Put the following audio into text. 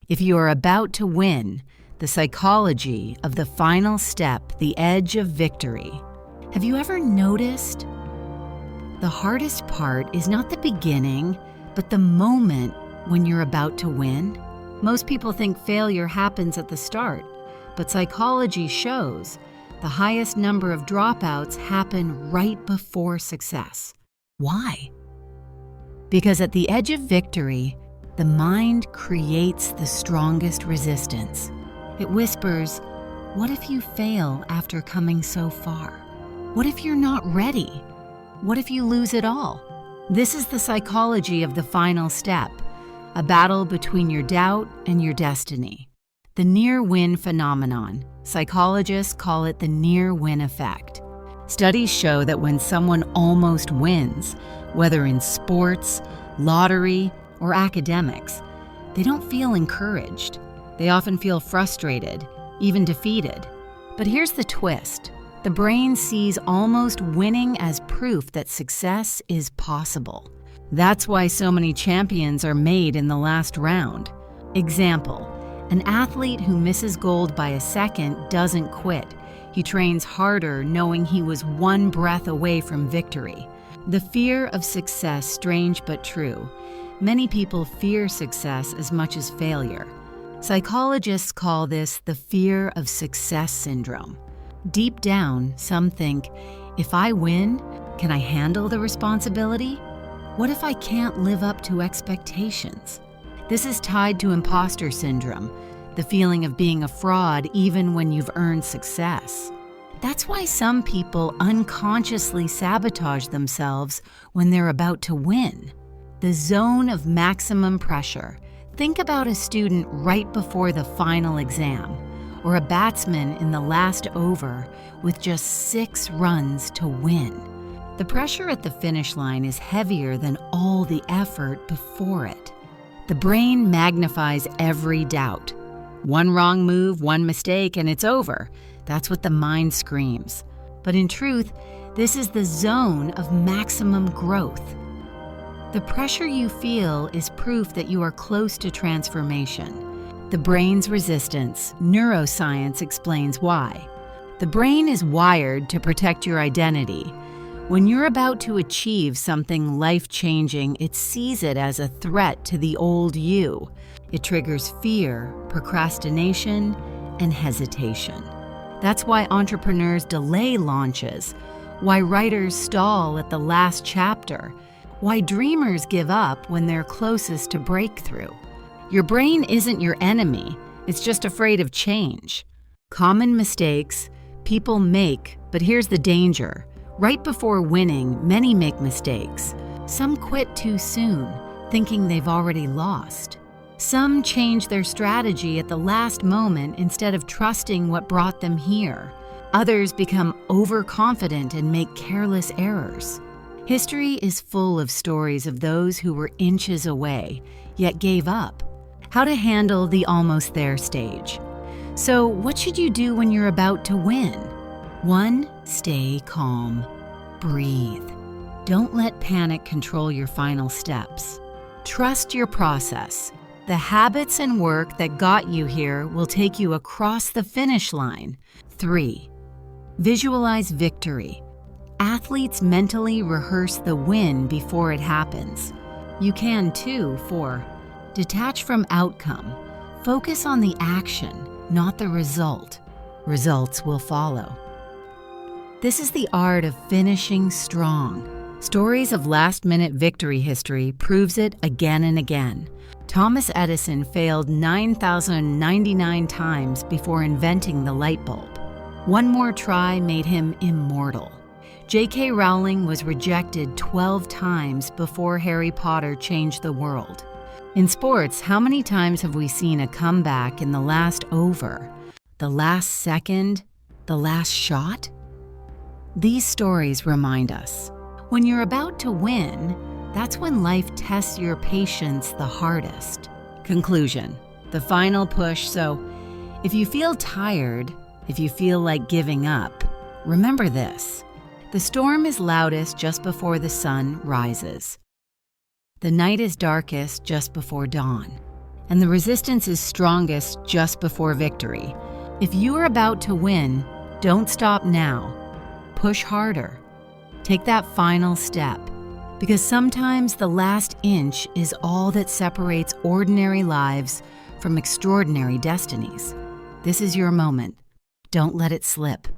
If you are about to win, the psychology of the final step, the edge of victory. Have you ever noticed? The hardest part is not the beginning, but the moment when you're about to win. Most people think failure happens at the start, but psychology shows the highest number of dropouts happen right before success. Why? Because at the edge of victory, the mind creates the strongest resistance. It whispers, what if you fail after coming so far? What if you're not ready? What if you lose it all? This is the psychology of the final step, a battle between your doubt and your destiny. The near-win phenomenon. Psychologists call it the near-win effect. Studies show that when someone almost wins, whether in sports, lottery, or academics, they don't feel encouraged. They often feel frustrated, even defeated. But here's the twist. The brain sees almost winning as proof that success is possible. That's why so many champions are made in the last round. Example, an athlete who misses gold by a second doesn't quit. He trains harder knowing he was one breath away from victory. The fear of success, strange but true. Many people fear success as much as failure. Psychologists call this the fear of success syndrome. Deep down, some think, if I win, can I handle the responsibility? What if I can't live up to expectations? This is tied to imposter syndrome, the feeling of being a fraud even when you've earned success. That's why some people unconsciously sabotage themselves when they're about to win. The zone of maximum pressure. Think about a student right before the final exam, or a batsman in the last over with just 6 runs to win. The pressure at the finish line is heavier than all the effort before it. The brain magnifies every doubt. One wrong move, one mistake, and it's over. That's what the mind screams. But in truth, this is the zone of maximum growth. The pressure you feel is proof that you are close to transformation. The brain's resistance, neuroscience explains why. The brain is wired to protect your identity. When you're about to achieve something life-changing, it sees it as a threat to the old you. It triggers fear, procrastination, and hesitation. That's why entrepreneurs delay launches, why writers stall at the last chapter, why dreamers give up when they're closest to breakthrough. Your brain isn't your enemy, it's just afraid of change. Common mistakes people make, but here's the danger. Right before winning, many make mistakes. Some quit too soon, thinking they've already lost. Some change their strategy at the last moment instead of trusting what brought them here. Others become overconfident and make careless errors. History is full of stories of those who were inches away, yet gave up. How to handle the almost there stage. So, what should you do when you're about to win? 1. Stay calm. Breathe. Don't let panic control your final steps. Trust your process. The habits and work that got you here will take you across the finish line. 3. Visualize victory. Athletes mentally rehearse the win before it happens. You can too. 4. Detach from outcome. Focus on the action, not the result. Results will follow. This is the art of finishing strong. Stories of last-minute victory history proves it again and again. Thomas Edison failed 9,099 times before inventing the light bulb. One more try made him immortal. J.K. Rowling was rejected 12 times before Harry Potter changed the world. In sports, how many times have we seen a comeback in the last over, the last second, the last shot? These stories remind us, when you're about to win, that's when life tests your patience the hardest. Conclusion, the final push. So, if you feel tired, if you feel like giving up, remember this. The storm is loudest just before the sun rises. The night is darkest just before dawn. and the resistance is strongest just before victory. If you are about to win, don't stop now. Push harder. Take that final step, because sometimes the last inch is all that separates ordinary lives from extraordinary destinies. This is your moment. Don't let it slip.